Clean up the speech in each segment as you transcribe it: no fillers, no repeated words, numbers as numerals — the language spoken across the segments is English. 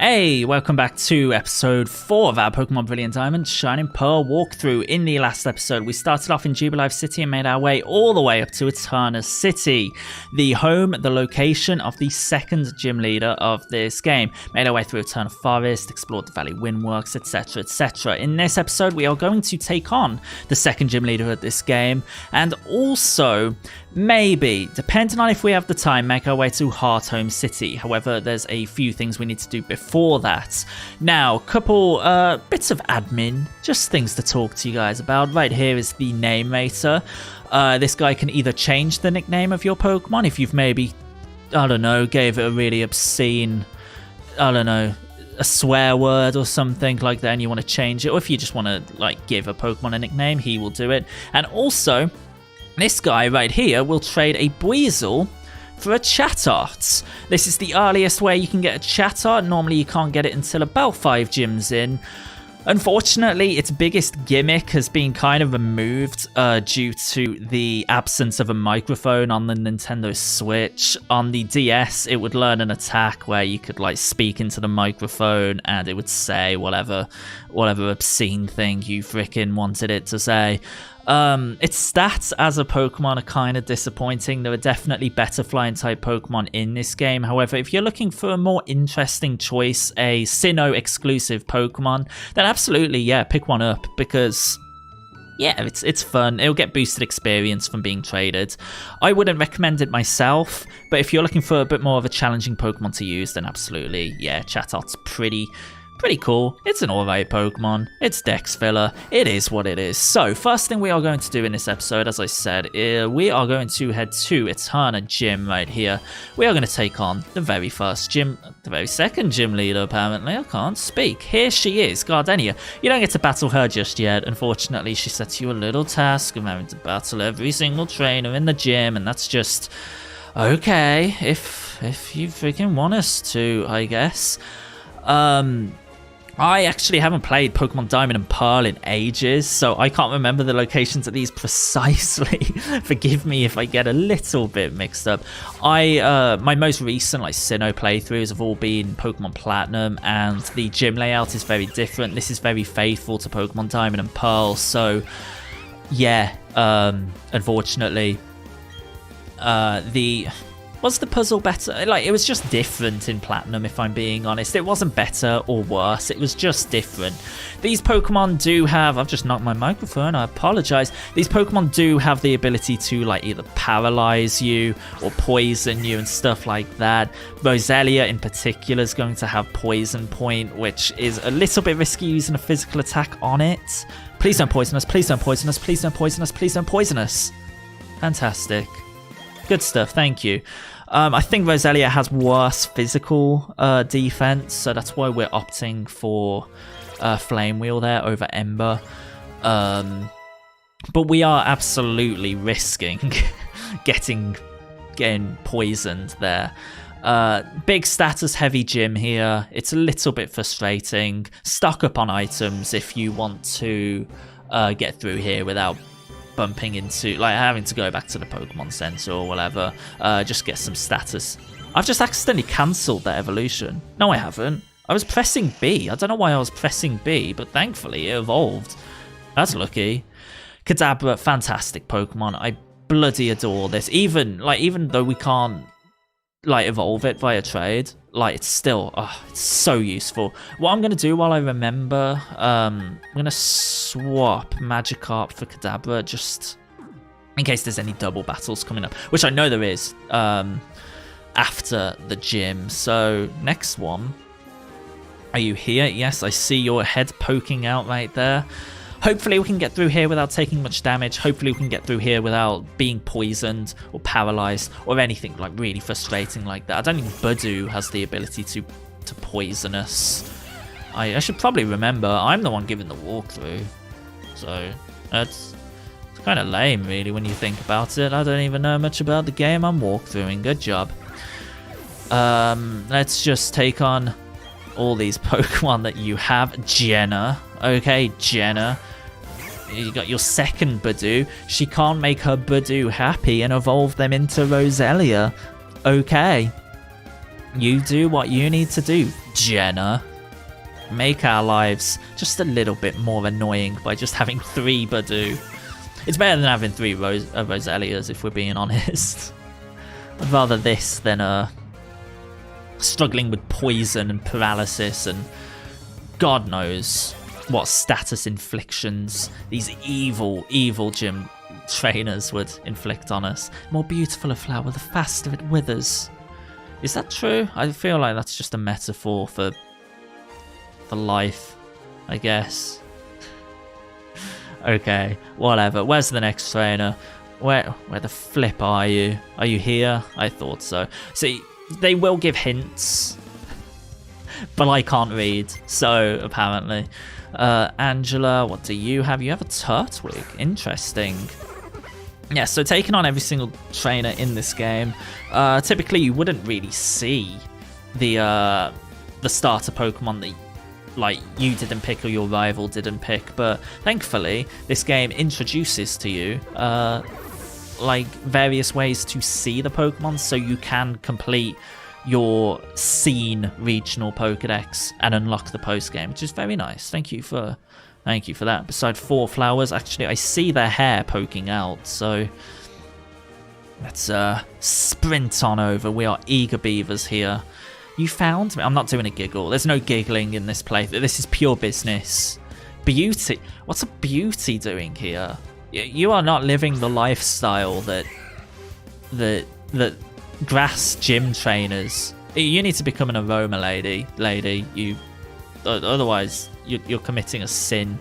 Hey, welcome back to episode 4 of our Pokemon Brilliant Diamond Shining Pearl walkthrough. In the last episode, we started off in Jubilife City and made our way all the way up to Eterna City, the location of the second gym leader of this game. Made our way through Eterna Forest, explored the Valley Windworks, etc, etc. In this episode, we are going to take on the second gym leader of this game, and also, maybe, depending on if we have the time, make our way to Hearthome City. However, there's a few things we need to do before that. Now, a couple bits of admin, just things to talk to you guys about. Right here is the name rater. This guy can either change the nickname of your Pokemon if you've maybe, I don't know, gave it a really obscene, I don't know, a swear word or something like that, and you want to change it, or if you just want to like give a Pokemon a nickname, he will do it. And also, this guy right here will trade a Buizel for a Chatot. This is the earliest way you can get a Chatot. Normally you can't get it until about 5 gyms in. Unfortunately, its biggest gimmick has been kind of removed due to the absence of a microphone on the Nintendo Switch. On the DS, it would learn an attack where you could like speak into the microphone and it would say whatever obscene thing you freaking wanted it to say. Its stats as a Pokemon are kind of disappointing. There are definitely better flying type Pokemon in this game. However, if you're looking for a more interesting choice, a Sinnoh exclusive Pokemon, then absolutely, yeah, pick one up, because yeah, it's fun. It'll get boosted experience from being traded. I wouldn't recommend it myself, but if you're looking for a bit more of a challenging Pokemon to use, then absolutely, yeah, Chatot's pretty cool. It's an alright Pokemon. It's Dex filler. It is what it is. So, first thing we are going to do in this episode, as I said, we are going to head to Eterna Gym right here. We are going to take on the very second gym leader, apparently. I can't speak. Here she is, Gardenia. You don't get to battle her just yet. Unfortunately, she sets you a little task of having to battle every single trainer in the gym, and that's just okay, if you freaking want us to, I guess. I actually haven't played Pokemon Diamond and Pearl in ages, so I can't remember the locations of these precisely. Forgive me if I get a little bit mixed up. My most recent like Sinnoh playthroughs have all been Pokemon Platinum, and the gym layout is very different. This is very faithful to Pokemon Diamond and Pearl, so yeah, unfortunately, was the puzzle better? Like, it was just different in Platinum, if I'm being honest. It wasn't better or worse, it was just different. These Pokemon do have, I've just knocked my microphone, I apologize. These Pokemon do have the ability to like either paralyze you or poison you and stuff like that. Roselia in particular is going to have Poison Point, which is a little bit risky using a physical attack on it. Please don't poison us, please don't poison us, please don't poison us, please don't poison us. Fantastic. Good stuff, thank you. I think Roselia has worse physical defense, so that's why we're opting for Flame Wheel there over Ember. But we are absolutely risking getting poisoned there. Big status heavy gym here. It's a little bit frustrating. Stock up on items if you want to get through here without bumping into, like, having to go back to the Pokemon Center or whatever. Just get some status. I've just accidentally cancelled that evolution. No, I haven't. I was pressing B. I don't know why I was pressing B, but thankfully it evolved. That's lucky. Kadabra, fantastic Pokemon. I bloody adore this. Even though we can't like evolve it via trade, like, it's still, it's so useful. What I'm gonna do while I remember, I'm gonna swap Magikarp for Kadabra, just in case there's any double battles coming up, which I know there is after the gym. So next one, are you here? Yes, I see your head poking out right there. Hopefully we can get through here without taking much damage. Hopefully we can get through here without being poisoned or paralyzed or anything like really frustrating like that. I don't think Budu has the ability to poison us. I should probably remember, I'm the one giving the walkthrough. So it's kind of lame really when you think about it. I don't even know much about the game I'm walkthroughing. Good job. Let's just take on all these Pokemon that you have. Jenna. Okay, Jenna. You got your second Budu. She can't make her Budu happy and evolve them into Roselia. Okay. You do what you need to do, Jenna. Make our lives just a little bit more annoying by just having 3 Badoo. It's better than having 3 Roselias, if we're being honest. I'd rather this than struggling with poison and paralysis and God knows what status inflictions these evil, evil gym trainers would inflict on us. The more beautiful a flower, the faster it withers. Is that true? I feel like that's just a metaphor for life, I guess. Okay, whatever. Where's the next trainer? Where the flip are you? Are you here? I thought so. See, they will give hints, but I can't read, so apparently. Angela, what do you have? You have a Turtwig. Interesting. Yeah, so taking on every single trainer in this game, typically you wouldn't really see the starter Pokemon that like you didn't pick or your rival didn't pick, but thankfully this game introduces to you like various ways to see the Pokemon, so you can complete your scene regional Pokedex and unlock the post game, which is very nice. Thank you for that. Beside 4 flowers, actually I see their hair poking out, so let's sprint on over. We are eager beavers here. You found me. I'm not doing a giggle. There's no giggling in this play. This is pure business. Beauty. What's a beauty doing here? You are not living the lifestyle that grass gym trainers. You need to become an aroma lady. You, otherwise you're committing a sin.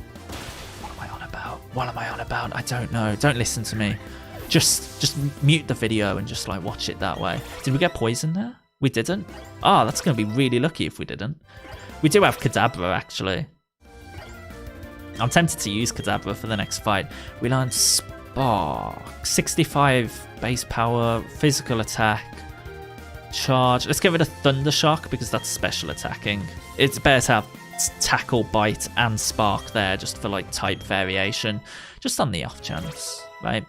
What am I on about? I don't know. Don't listen to me. Just mute the video and just like watch it that way. Did we get poisoned there? We didn't? Ah, that's going to be really lucky if we didn't. We do have Kadabra, actually. I'm tempted to use Kadabra for the next fight. We learned Spark. 65 base power, physical attack, charge. Let's get rid of Thunder Shock because that's special attacking. It's better to have Tackle, Bite, and Spark there just for like type variation. Just on the off chance, right?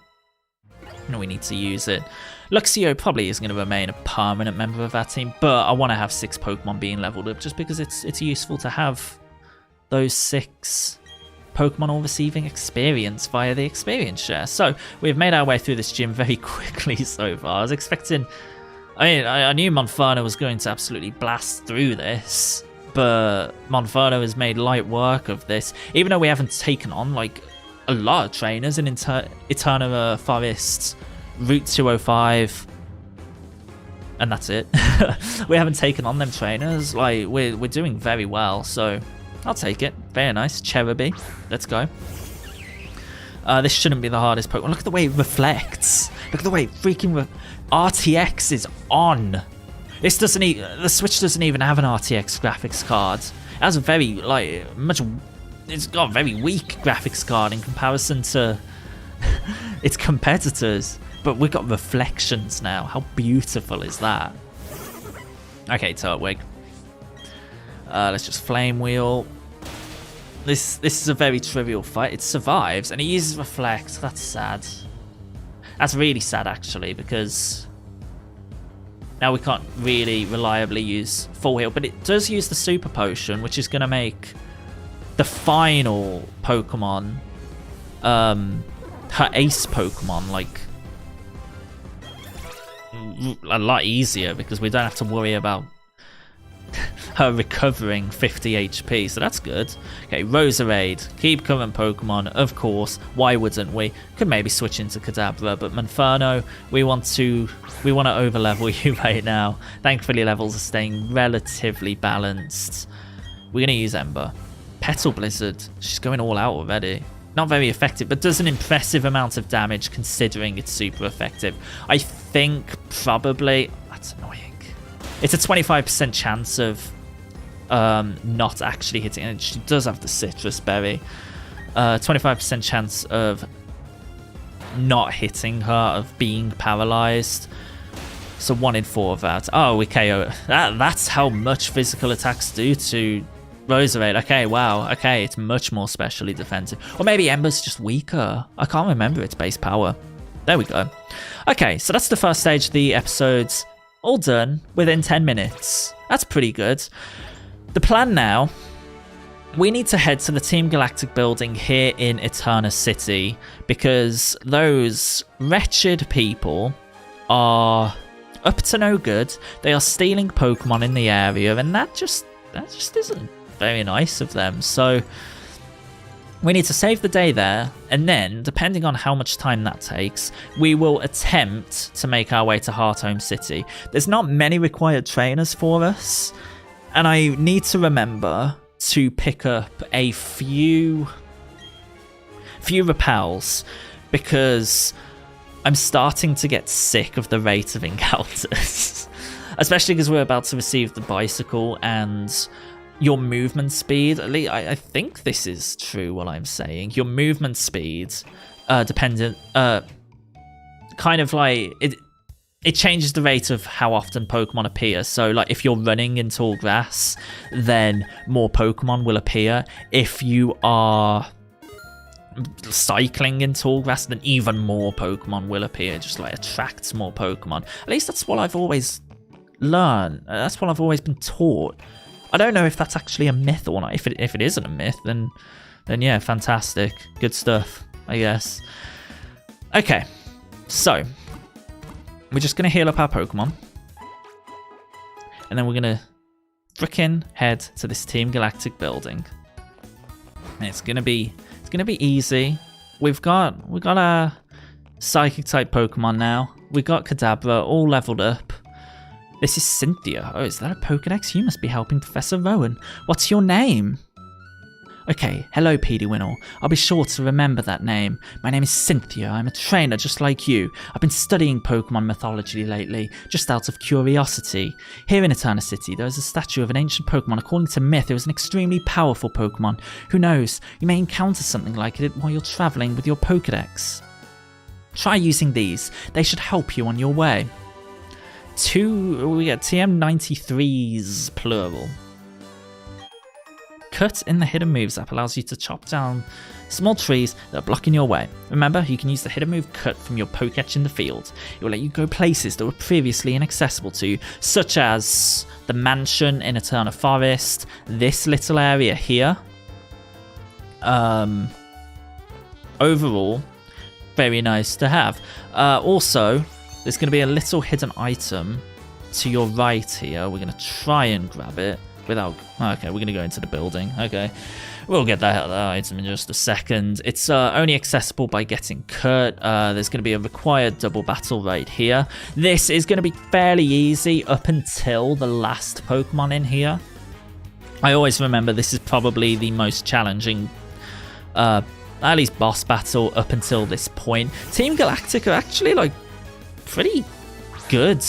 No, we need to use it. Luxio probably is going to remain a permanent member of our team, but I want to have 6 Pokemon being leveled up just because it's useful to have those 6 Pokemon all receiving experience via the experience share. So we've made our way through this gym very quickly so far. I was expecting... I knew Monferno was going to absolutely blast through this, but Monferno has made light work of this, even though we haven't taken on like a lot of trainers in Eterna Forest, Route 205, and that's it. We haven't taken on them trainers. Like we're doing very well, so I'll take it. Very nice. Cherubi, let's go. This shouldn't be the hardest Pokemon. Look at the way it reflects. Look at the way freaking RTX is on. This doesn't the Switch doesn't even have an RTX graphics card. It has a very it's got a very weak graphics card in comparison to its competitors. But we've got reflections now. How beautiful is that? Okay, Turtwig. Let's just Flame Wheel. This is a very trivial fight. It survives, and it uses Reflect. That's sad. That's really sad, actually, because now we can't really reliably use Full Heal. But it does use the Super Potion, which is going to make the final Pokemon, her Ace Pokemon, like a lot easier because we don't have to worry about her recovering 50 HP, so that's good. Okay, Roserade, keep current Pokemon, of course. Why wouldn't we? Could maybe switch into Kadabra, but Monferno, we want to overlevel you right now. Thankfully, levels are staying relatively balanced. We're gonna use Ember. Petal Blizzard, she's going all out already. Not very effective, but does an impressive amount of damage considering it's super effective. I think probably... That's annoying. It's a 25% chance of not actually hitting, and she does have the Citrus Berry. 25% chance of not hitting her, of being paralyzed. So 1 in 4 of that. Oh, we KO. That's how much physical attacks do to Roserade. Okay, wow. Okay, it's much more specially defensive. Or maybe Ember's just weaker. I can't remember its base power. There we go. Okay, so that's the first stage of the episode's all done within 10 minutes. That's pretty good. The plan now, we need to head to the Team Galactic building here in Eterna City because those wretched people are up to no good. They are stealing Pokemon in the area, and that just isn't very nice of them. So we need to save the day there, and then, depending on how much time that takes, we will attempt to make our way to Hearthome City. There's not many required trainers for us, and I need to remember to pick up a few repels, because I'm starting to get sick of the rate of encounters. Especially because we're about to receive the bicycle and your movement speed. I think this is true what I'm saying. Your movement speed dependent kind of like it changes the rate of how often Pokemon appear. So like if you're running in tall grass, then more Pokemon will appear. If you are cycling in tall grass, then even more Pokemon will appear. Just like attracts more Pokemon. At least that's what I've always learned. That's what I've always been taught. I don't know if that's actually a myth or not. If it isn't a myth, then yeah, fantastic. Good stuff, I guess. Okay, so we're just going to heal up our Pokemon. And then we're going to frickin' head to this Team Galactic building. And it's going to be easy. We've got our Psychic type Pokemon now. We've got Kadabra all leveled up. This is Cynthia. Oh, is that a Pokedex? You must be helping Professor Rowan. What's your name? Okay, hello, Petey Winnell. I'll be sure to remember that name. My name is Cynthia. I'm a trainer just like you. I've been studying Pokemon mythology lately, just out of curiosity. Here in Eterna City, there is a statue of an ancient Pokemon. According to myth, it was an extremely powerful Pokemon. Who knows? You may encounter something like it while you're traveling with your Pokedex. Try using these. They should help you on your way. We get TM93s plural. Cut in the Hidden Moves app allows you to chop down small trees that are blocking your way. Remember, you can use the Hidden Move Cut from your Pokédex in the field. It will let you go places that were previously inaccessible to you, such as the mansion in Eterna Forest, this little area here. Overall, very nice to have. Also, there's going to be a little hidden item to your right here. We're going to try and grab it without... Okay, we're going to go into the building. Okay, we'll get that item in just a second. It's only accessible by getting cut. There's going to be a required double battle right here. This is going to be fairly easy up until the last Pokemon in here. I always remember this is probably the most challenging... at least boss battle up until this point. Team Galactic are actually like pretty good.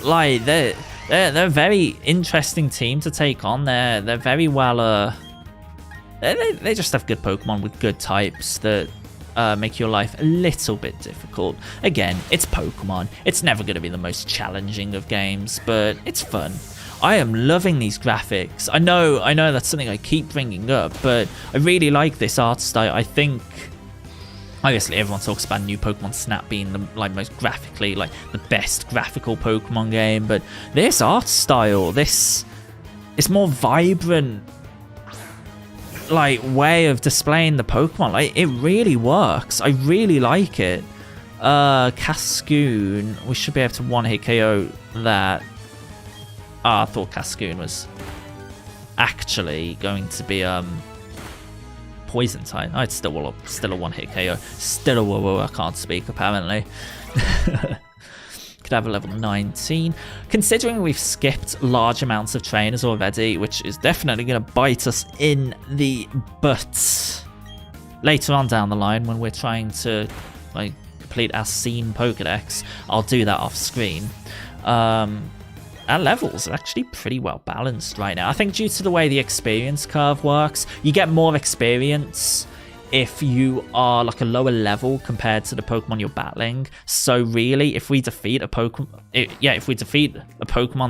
Like they're a very interesting team to take on. They're very well they just have good Pokemon with good types that make your life a little bit difficult. Again, it's Pokemon. It's never going to be the most challenging of games, but it's fun. I am loving these graphics. I know that's something I keep bringing up, but I really like this art style. I think, obviously, everyone talks about New Pokemon Snap being the most graphically, the best graphical Pokemon game, but this art style, it's more vibrant, way of displaying the Pokemon. It really works. I really like it. Cascoon, we should be able to one-hit KO that. I thought Cascoon was actually going to be poison type. Oh, it's still a one-hit KO. Still I can't speak apparently. Could have a level 19. Considering we've skipped large amounts of trainers already, which is definitely going to bite us in the butt later on down the line when we're trying to complete our scene Pokedex. I'll do that off screen. Our levels are actually pretty well balanced right now. I think due to the way the experience curve works, you get more experience if you are a lower level compared to the Pokemon you're battling. So really, if we defeat a Pokemon,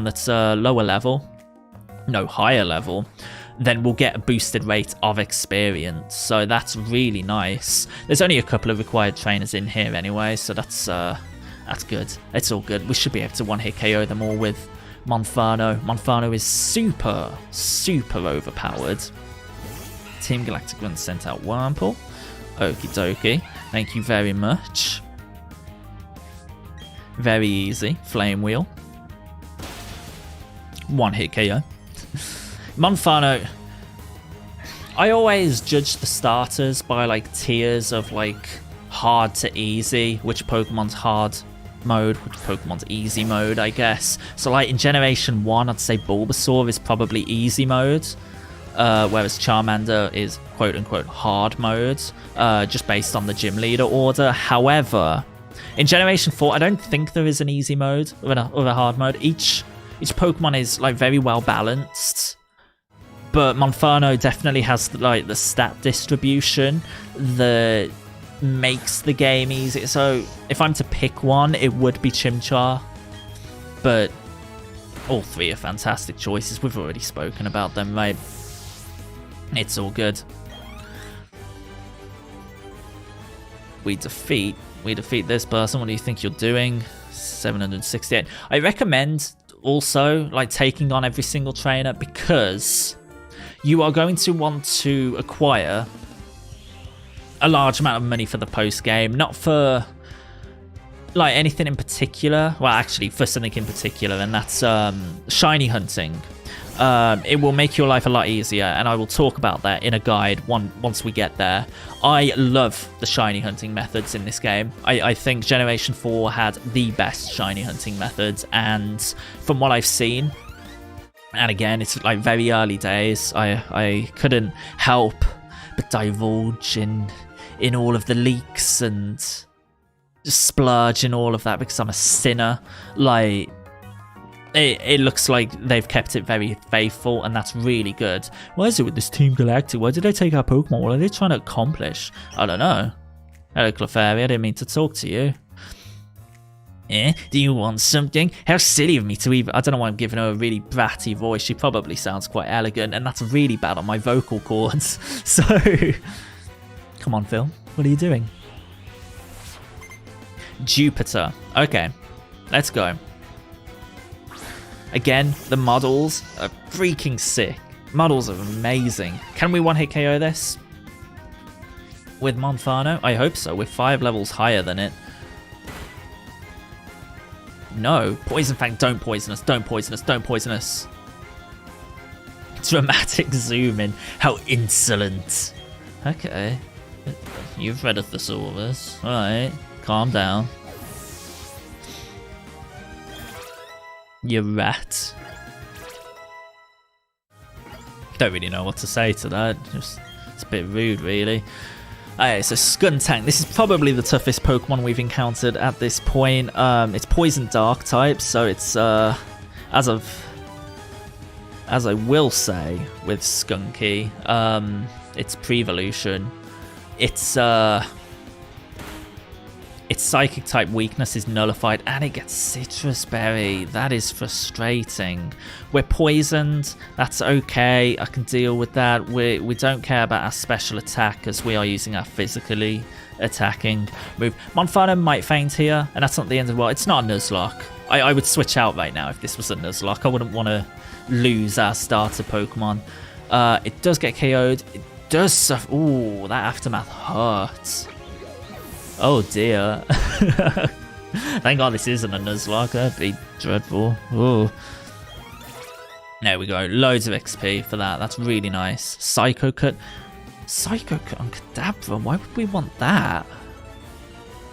that's lower level, no, higher level, then we'll get a boosted rate of experience. So that's really nice. There's only a couple of required trainers in here anyway, so that's That's good. It's all good. We should be able to one-hit KO them all with Monferno. Monferno is super, super overpowered. Team Galactic one sent out Wurmple. Okie dokie. Thank you very much. Very easy. Flame Wheel. One-hit KO. Monferno. I always judge the starters by like tiers of like hard to easy. Which Pokemon's hard mode, which Pokemon's easy mode, I guess. So like in Generation 1, I'd say Bulbasaur is probably easy mode. Whereas Charmander is quote-unquote hard mode, just based on the gym leader order. However, in Generation 4, I don't think there is an easy mode or a hard mode. Each Pokemon is like very well balanced, but Monferno definitely has like the stat distribution that makes the game easy. So if I'm to pick one, it would be Chimchar, but all three are fantastic choices. We've already spoken about them, right? It's all good. We defeat this person. What do you think you're doing? 768. I recommend also like taking on every single trainer, because you are going to want to acquire a large amount of money for the post game, not for like anything in particular. Well, actually for something in particular, and that's shiny hunting. It will make your life a lot easier, and I will talk about that in a guide once we get there. I love the shiny hunting methods in this game. I think Generation 4 had the best shiny hunting methods, and from what I've seen, and again, it's like very early days, I couldn't help but divulge in all of the leaks and just splurge in all of that because I'm a sinner. Like, it looks like they've kept it very faithful, and that's really good. Why is it with this Team Galactic? Why did they take our Pokemon? What are they trying to accomplish? I don't know. Hello, Clefairy. I didn't mean to talk to you. Eh? Do you want something? How silly of me to even... I don't know why I'm giving her a really bratty voice. She probably sounds quite elegant, and that's really bad on my vocal cords. So, come on, Phil. What are you doing? Jupiter. Okay, let's go. Again, the models are freaking sick. Models are amazing. Can we one-hit KO this? With Monferno? I hope so. We're 5 levels higher than it. No. Poison Fang, don't poison us. Don't poison us. Don't poison us. Dramatic zoom in. How insolent. Okay. You've read a Thesaurus. Alright. Calm down. You rat. Don't really know what to say to that. Just, it's a bit rude, really. Alright, so Skuntank. This is probably the toughest Pokemon we've encountered at this point. It's Poison Dark type, so it's as I will say with Skunky, its pre-evolution, its psychic type weakness is nullified, and it gets Citrus Berry. That is frustrating. We're poisoned. That's okay. I can deal with that. We don't care about our special attack, as we are using our physically attacking move. Monferno might faint here, and that's not the end of the world. It's not a Nuzlocke. I would switch out right now if this was a Nuzlocke. I wouldn't want to lose our starter Pokemon. It does get KO'd. It does suffer. Ooh, that aftermath hurts. Oh dear. Thank God this isn't a Nuzlocke. That'd be dreadful. Ooh. There we go. Loads of XP for that. That's really nice. Psycho Cut. Psycho Cut on Kadabra. Why would we want that?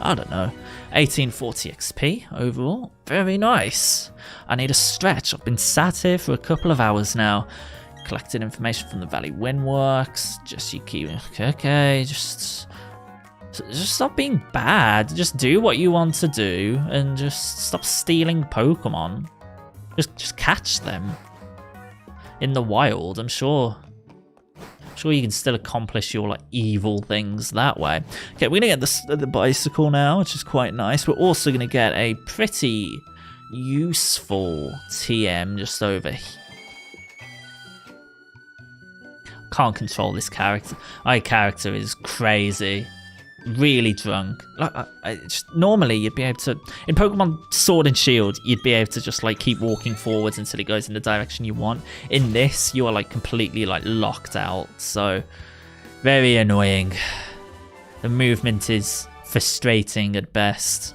I don't know. 1840 XP overall. Very nice. I need a stretch. I've been sat here for a couple of hours now. Collected information from the Valley Windworks. Just you keep... Okay, just stop being bad. Just do what you want to do and just stop stealing Pokemon. Just catch them in the wild. I'm sure you can still accomplish your like evil things that way. Okay, we're gonna get the bicycle now, which is quite nice. We're also gonna get a pretty useful TM just over here. Can't control this character. My character is crazy. really drunk. Like, normally you'd be able to, in Pokemon Sword and Shield, you'd be able to just like keep walking forwards until it goes in the direction you want. In this, you are like completely like locked out, so very annoying. The movement is frustrating at best.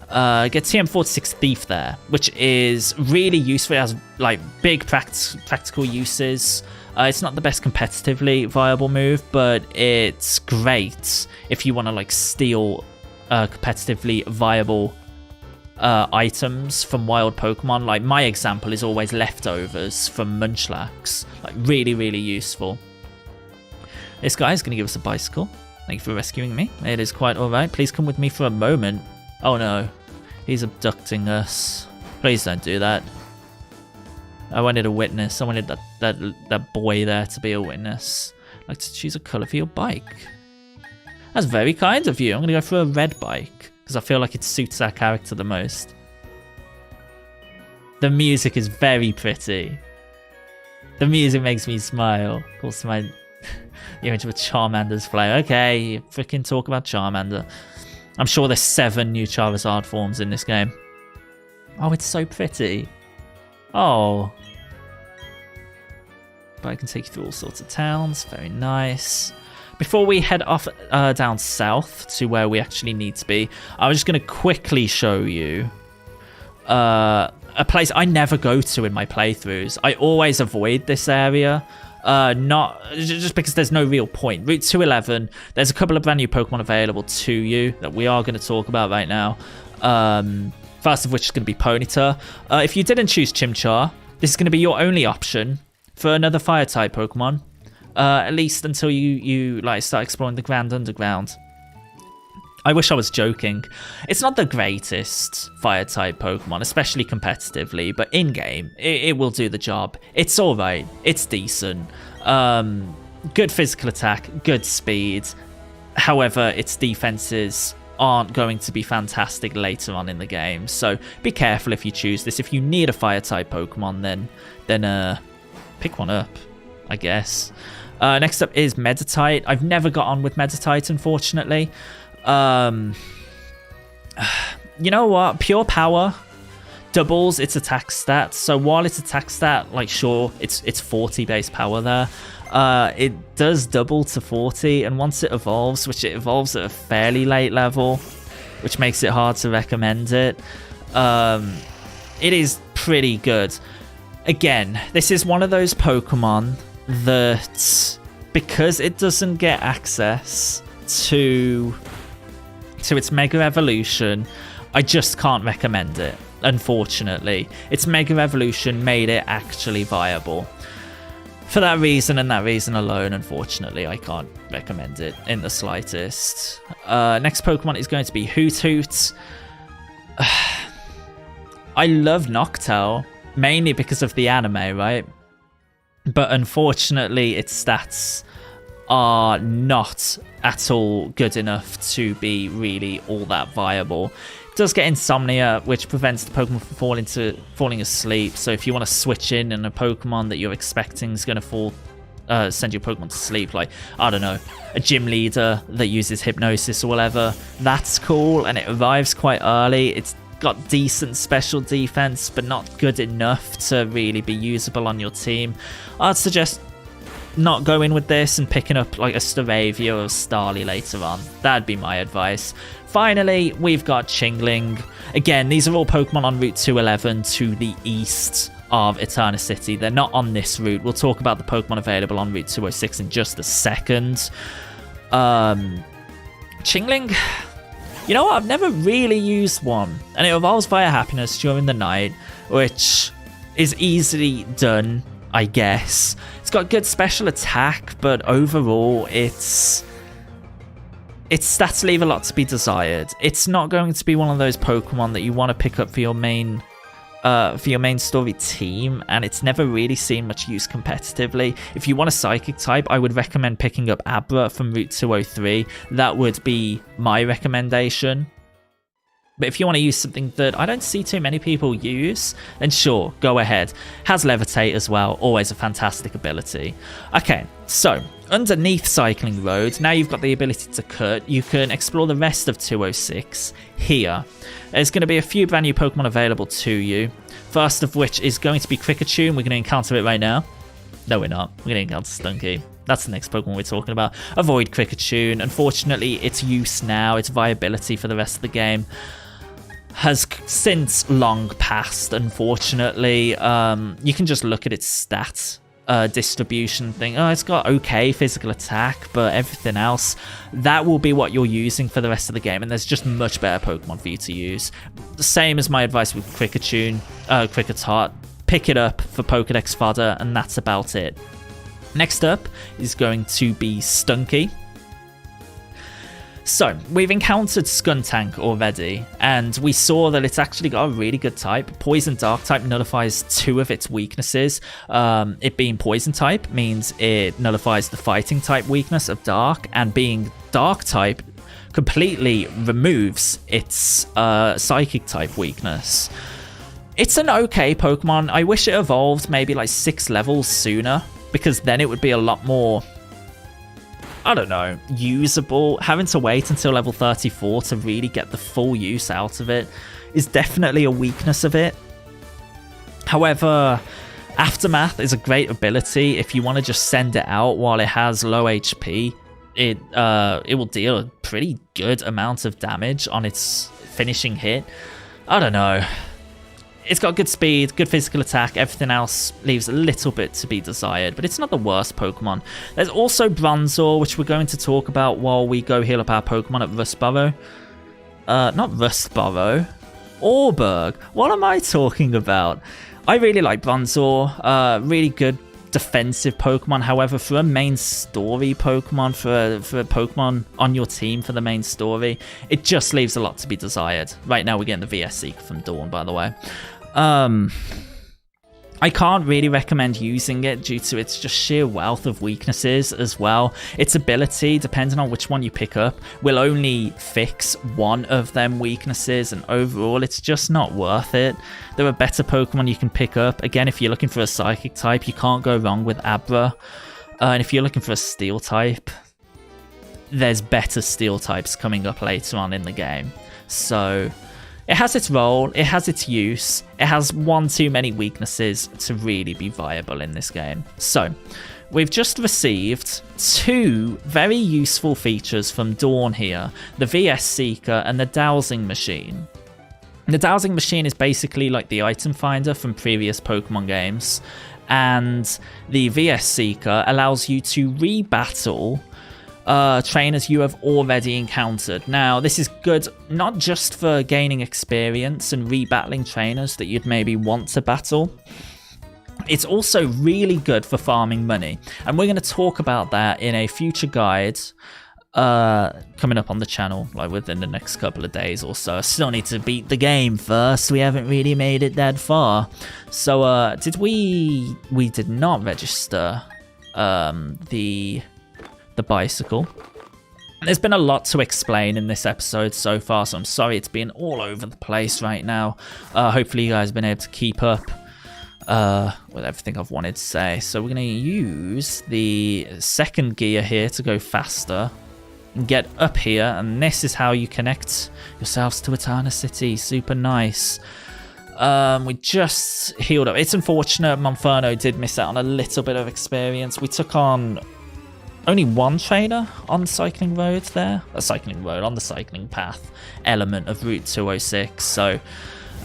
Get TM46 Thief there, which is really useful. It has like big practical uses. It's not the best competitively viable move, but it's great if you want to like steal competitively viable items from wild Pokemon. Like my example is always leftovers from Munchlax. Like really, really useful. This guy is going to give us a bicycle. Thank you for rescuing me. It is quite alright. Please come with me for a moment. Oh no. He's abducting us. Please don't do that. I wanted a witness. I wanted that boy there to be a witness. I'd like to choose a colour for your bike. That's very kind of you. I'm going to go for a red bike because I feel like it suits our character the most. The music is very pretty. The music makes me smile. Of course, my image of a Charmander's flare. Okay, freaking talk about Charmander. I'm sure there's 7 new Charizard forms in this game. Oh, it's so pretty. Oh. But I can take you through all sorts of towns. Very nice. Before we head off down south to where we actually need to be, I was just going to quickly show you a place I never go to in my playthroughs. I always avoid this area. Not just because there's no real point. Route 211, there's a couple of brand new Pokemon available to you that we are going to talk about right now. First of which is going to be Ponyta. If you didn't choose Chimchar, this is going to be your only option for another Fire-type Pokemon. At least until you like start exploring the Grand Underground. I wish I was joking. It's not the greatest Fire-type Pokemon, especially competitively, but in-game, it will do the job. It's alright. It's decent. Good physical attack, good speed. However, its defenses aren't going to be fantastic later on in the game, so be careful if you choose this. If you need a Fire-type Pokemon, then pick one up, I guess. Next up is Meditite. I've never got on with Meditite, unfortunately. You know what? Pure Power doubles its attack stat. So while its attack stat, like sure, it's 40 base power there. It does double to 40, and once it evolves, which it evolves at a fairly late level, which makes it hard to recommend it. It is pretty good. Again, this is one of those Pokemon that, because it doesn't get access to its Mega Evolution, I just can't recommend it, unfortunately. Its Mega Evolution made it actually viable. For that reason and that reason alone, unfortunately, I can't recommend it in the slightest. Next Pokemon is going to be Hoot. I love Noctowl, mainly because of the anime, right? But unfortunately, its stats are not at all good enough to be really all that viable. It does get Insomnia, which prevents the Pokemon from falling asleep. So if you want to switch in and a Pokemon that you're expecting is going to send your Pokemon to sleep, like, I don't know, a gym leader that uses Hypnosis or whatever, that's cool, and it arrives quite early. It's got decent special defense, but not good enough to really be usable on your team. I'd suggest not going with this and picking up like a Staravia or a Starly later on. That'd be my advice. Finally, we've got Chingling. Again, these are all Pokemon on Route 211 to the east of Eterna City. They're not on this route. We'll talk about the Pokemon available on Route 206 in just a second. Chingling, you know what? I've never really used one. And it evolves via Happiness during the night, which is easily done, I guess. It's got good special attack, but overall, its stats leave a lot to be desired. It's not going to be one of those Pokemon that you want to pick up for your main story team, and it's never really seen much use competitively. If you want a Psychic type, I would recommend picking up Abra from Route 203. That would be my recommendation. But if you want to use something that I don't see too many people use, then sure, go ahead. Has Levitate as well, always a fantastic ability. Okay, so underneath Cycling Road, now you've got the ability to cut. You can explore the rest of 206 here. There's going to be a few brand new Pokemon available to you. First of which is going to be Kricketune. We're going to encounter it right now. No, we're not. We're going to encounter Stunky. That's the next Pokemon we're talking about. Avoid Kricketune. Unfortunately, its use now, its viability for the rest of the game has since long passed, unfortunately. You can just look at its stats distribution thing. Oh, it's got okay physical attack, but everything else, that will be what you're using for the rest of the game, and there's just much better Pokemon for you to use. The same as my advice with Kricketune, Kricketot. Pick it up for Pokedex fodder, and that's about it. Next up is going to be Stunky. So, we've encountered Skuntank already, and we saw that it's actually got a really good type. Poison Dark type nullifies 2 of its weaknesses. It being Poison type means it nullifies the Fighting type weakness of Dark, and being Dark type completely removes its Psychic type weakness. It's an okay Pokemon. I wish it evolved maybe like 6 levels sooner, because then it would be a lot more, I don't know, usable. Having to wait until level 34 to really get the full use out of it is definitely a weakness of it. However, Aftermath is a great ability. If you want to just send it out while it has low HP, it will deal a pretty good amount of damage on its finishing hit. I don't know. It's got good speed, good physical attack. Everything else leaves a little bit to be desired, but it's not the worst Pokemon. There's also Bronzor, which we're going to talk about while we go heal up our Pokemon at Rustboro. Not Rustboro. Orberg. What am I talking about? I really like Bronzor. Really good defensive Pokemon. However, for a main story Pokemon, for a Pokemon on your team for the main story, it just leaves a lot to be desired. Right now we're getting the VS Seeker from Dawn, by the way. I can't really recommend using it due to its just sheer wealth of weaknesses as well. Its ability, depending on which one you pick up, will only fix one of them weaknesses, and overall it's just not worth it. There are better Pokemon you can pick up. Again, if you're looking for a Psychic type, you can't go wrong with Abra. And if you're looking for a Steel type, there's better Steel types coming up later on in the game. So it has its role, it has its use, it has one too many weaknesses to really be viable in this game. So, we've just received 2 very useful features from Dawn here, the VS Seeker and the Dowsing Machine. The Dowsing Machine is basically like the item finder from previous Pokemon games, and the VS Seeker allows you to rebattle trainers you have already encountered. Now, this is good not just for gaining experience and rebattling trainers that you'd maybe want to battle. It's also really good for farming money, and we're going to talk about that in a future guide coming up on the channel, like within the next couple of days or so. I still need to beat the game first. We haven't really made it that far. So did we did not register the bicycle. There's been a lot to explain in this episode so far, so I'm sorry it's been all over the place right now. Hopefully you guys have been able to keep up with everything I've wanted to say. So we're going to use the second gear here to go faster and get up here, and this is how you connect yourselves to Eterna City. Super nice. We just healed up. It's unfortunate Monferno did miss out on a little bit of experience. We took on only one trainer on the Cycling Road there. Cycling Road, on the cycling path element of Route 206. So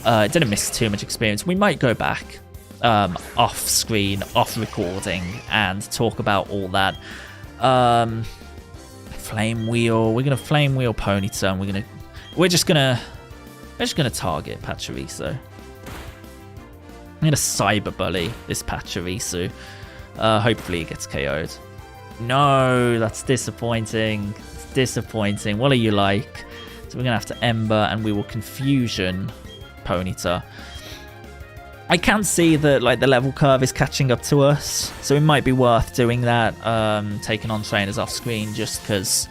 it didn't miss too much experience. We might go back off screen, off recording, and talk about all that. Flame Wheel. We're gonna Flame Wheel Ponyta, and we're just gonna target Pachirisu. I'm gonna Cyber Bully this Pachirisu. Hopefully it gets KO'd. No, that's disappointing. It's disappointing. What are you like? So we're going to have to Ember, and we will Confusion Ponyta. I can see that like the level curve is catching up to us, so it might be worth doing that, taking on trainers off screen, just because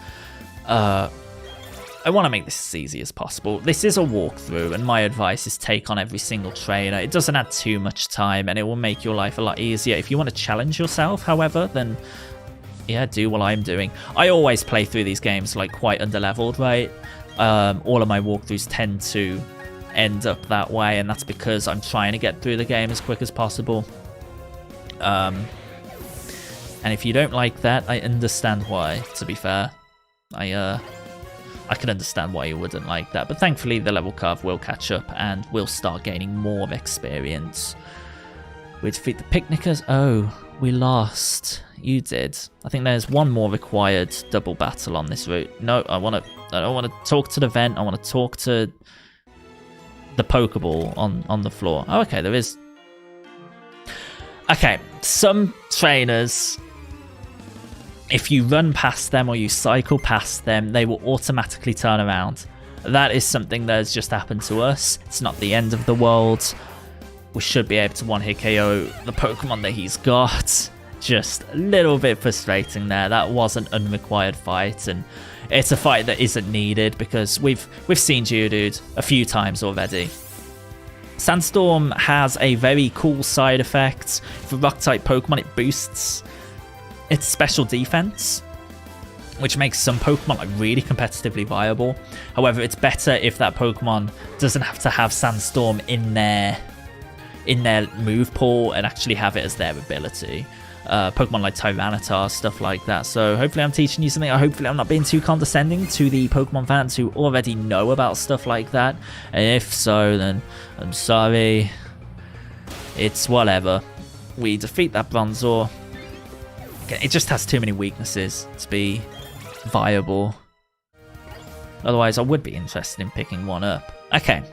I want to make this as easy as possible. This is a walkthrough, and my advice is take on every single trainer. It doesn't add too much time, and it will make your life a lot easier. If you want to challenge yourself, however, then yeah, do what I'm doing. I always play through these games like quite underleveled, right? All of my walkthroughs tend to end up that way, and that's because I'm trying to get through the game as quick as possible. And if you don't like that, I understand why, to be fair. I can understand why you wouldn't like that, but thankfully the level curve will catch up and we'll start gaining more experience. We defeat the picnickers. Oh, we lost. You did. I think there's one more required double battle on this route. No, I don't want to talk to the vent. I want to talk to the Pokeball on the floor. Oh, okay, there is. Okay, some trainers, if you run past them or you cycle past them, they will automatically turn around. That is something that has just happened to us. It's not the end of the world. We should be able to one-hit KO the Pokemon that he's got. Just a little bit frustrating there. That was an unrequired fight, and it's a fight that isn't needed because we've seen Geodude a few times already. Sandstorm has a very cool side effect. For Rock-type Pokemon, it boosts its special defense, which makes some Pokemon like really competitively viable. However, it's better if that Pokemon doesn't have to have Sandstorm in their move pool and actually have it as their ability. Pokemon like Tyranitar, stuff like that. So hopefully I'm teaching you something. Hopefully I'm not being too condescending to the Pokemon fans who already know about stuff like that. And if so, then I'm sorry. It's whatever. We defeat that Bronzor. It just has too many weaknesses to be viable. Otherwise, I would be interested in picking one up. Okay,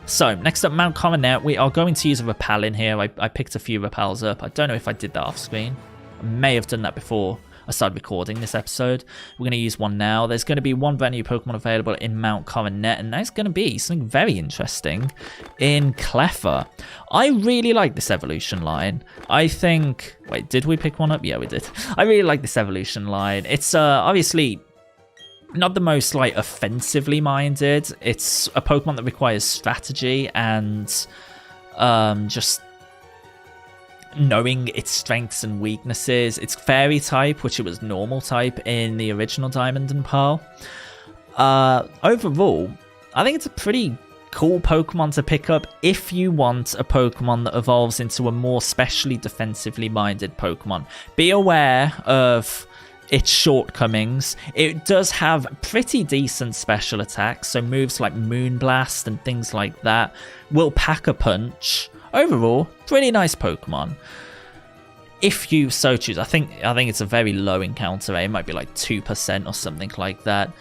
so next up, Mt Coronet. We are going to use a repel in here. I picked a few repels up. I don't know if I did that off screen. I may have done that before I started recording this episode. We're going to use one now. There's going to be one brand new Pokemon available in Mt Coronet, and that's going to be something very interesting in Cleffa. I really like this evolution line. I think... Wait, did we pick one up? Yeah, we did. I really like this evolution line. It's obviously not the most like offensively minded. It's a Pokemon that requires strategy and just knowing its strengths and weaknesses. It's fairy type, which it was normal type in the original Diamond and Pearl. Overall, I think it's a pretty cool Pokemon to pick up if you want a Pokemon that evolves into a more specially defensively minded Pokemon. Be aware of its shortcomings. It does have pretty decent special attacks, so moves like Moonblast and things like that will pack a punch. Overall, pretty nice Pokemon. If you so choose, I think it's a very low encounter rate. It might be like 2% or something like that.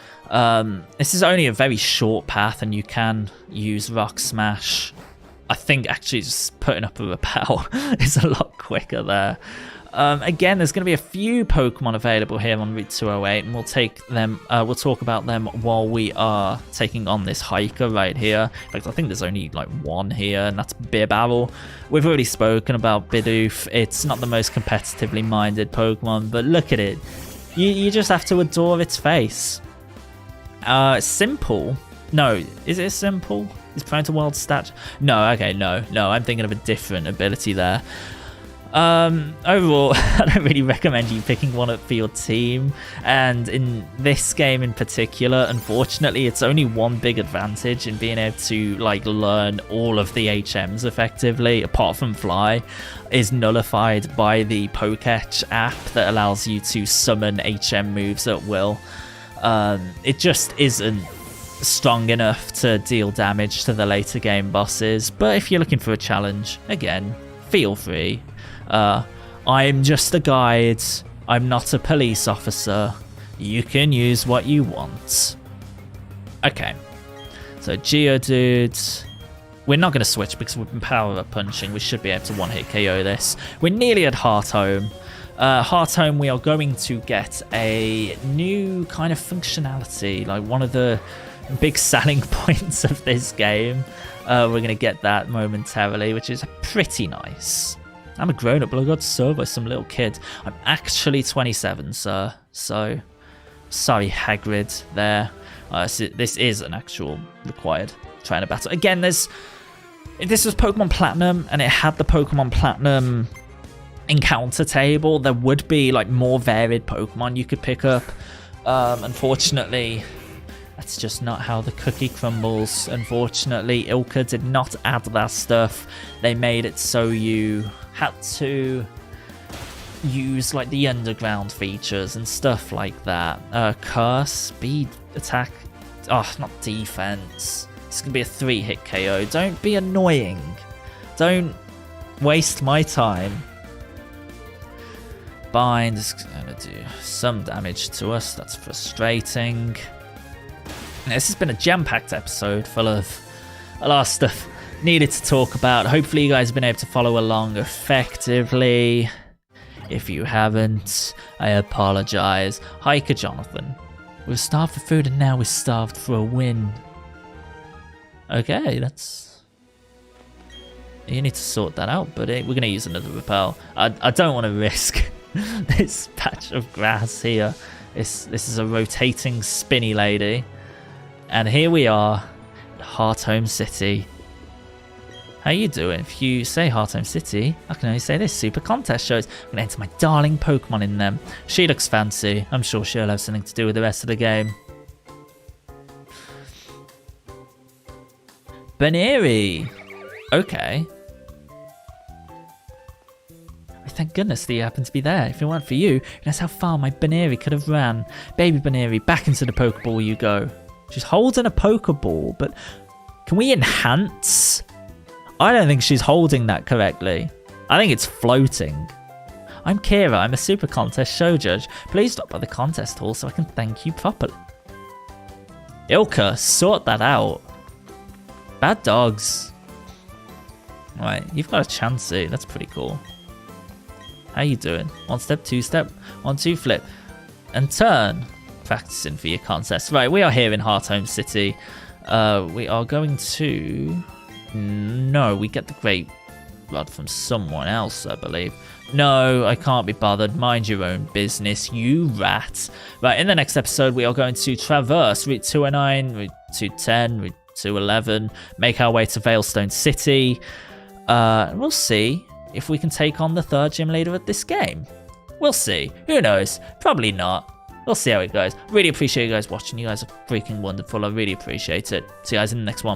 This is only a very short path, and you can use Rock Smash. I think actually just putting up a repel is a lot quicker there. Again, there's going to be a few Pokemon available here on Route 208, and we'll take them. We'll talk about them while we are taking on this hiker right here. In fact, I think there's only like one here, and that's Bibarel. We've already spoken about Bidoof. It's not the most competitively minded Pokemon, but look at it. You just have to adore its face. Simple. No, is it simple? Is prone to world stat? No, okay, no. I'm thinking of a different ability there. Overall, I don't really recommend you picking one up for your team, and in this game in particular, unfortunately, it's only one big advantage in being able to like learn all of the HMs effectively, apart from Fly, is nullified by the Poketch app that allows you to summon HM moves at will. It just isn't strong enough to deal damage to the later game bosses, but if you're looking for a challenge, again, feel free. I'm just a guide. I'm not a police officer. You can use what you want. Okay. So Geodude. We're not going to switch because we've been power up punching. We should be able to one-hit KO this. We're nearly at Hearthome. Hearthome, we are going to get a new kind of functionality. Like one of the big selling points of this game. We're going to get that momentarily, which is pretty nice. I'm a grown-up, but I got served by some little kid. I'm actually 27, sir. So, sorry, Hagrid there. So this is an actual required trainer battle. Again, if this was Pokemon Platinum and it had the Pokemon Platinum encounter table, there would be like more varied Pokemon you could pick up. Unfortunately, that's just not how the cookie crumbles. Unfortunately, Ilka did not add that stuff. They made it so you had to use like the underground features and stuff like that. Curse, speed, attack, not defense. It's gonna be a 3-hit KO. Don't be annoying. Don't waste my time. Bind is gonna do some damage to us. That's frustrating. This has been a jam-packed episode full of a lot of stuff needed to talk about. Hopefully you guys have been able to follow along effectively. If you haven't, I apologize. Hiker Jonathan. We're starved for food and now we're starved for a win. Okay, you need to sort that out, buddy. We're going to use another repel. I don't want to risk this patch of grass here. This is a rotating spinny lady. And here we are at Hearthome City. How you doing? If you say Hearthome City, I can only say this. Super contest shows. I'm going to enter my darling Pokemon in them. She looks fancy. I'm sure she'll have something to do with the rest of the game. Baneri. Okay. Thank goodness that you happened to be there. If it weren't for you, that's how far my Baneri could have ran. Baby Baneri, back into the Pokeball you go. She's holding a Pokeball, but can we enhance? I don't think she's holding that correctly. I think it's floating. I'm Kira. I'm a Super Contest show judge. Please stop by the contest hall so I can thank you properly. Ilka, sort that out. Bad dogs. Right, you've got a Chansey. That's pretty cool. How you doing? 1 step, 2 step, 1, 2 flip. And turn. Practicing for your contest. Right, we are here in Hearthome City. We are going to... No, we get the Great Rod from someone else, I believe. No, I can't be bothered. Mind your own business, you rat. Right, in the next episode, we are going to traverse Route 209, Route 210, Route 211, make our way to Veilstone City. We'll see if we can take on the 3rd gym leader at this game. We'll see. Who knows? Probably not. We'll see how it goes. Really appreciate you guys watching. You guys are freaking wonderful. I really appreciate it. See you guys in the next one.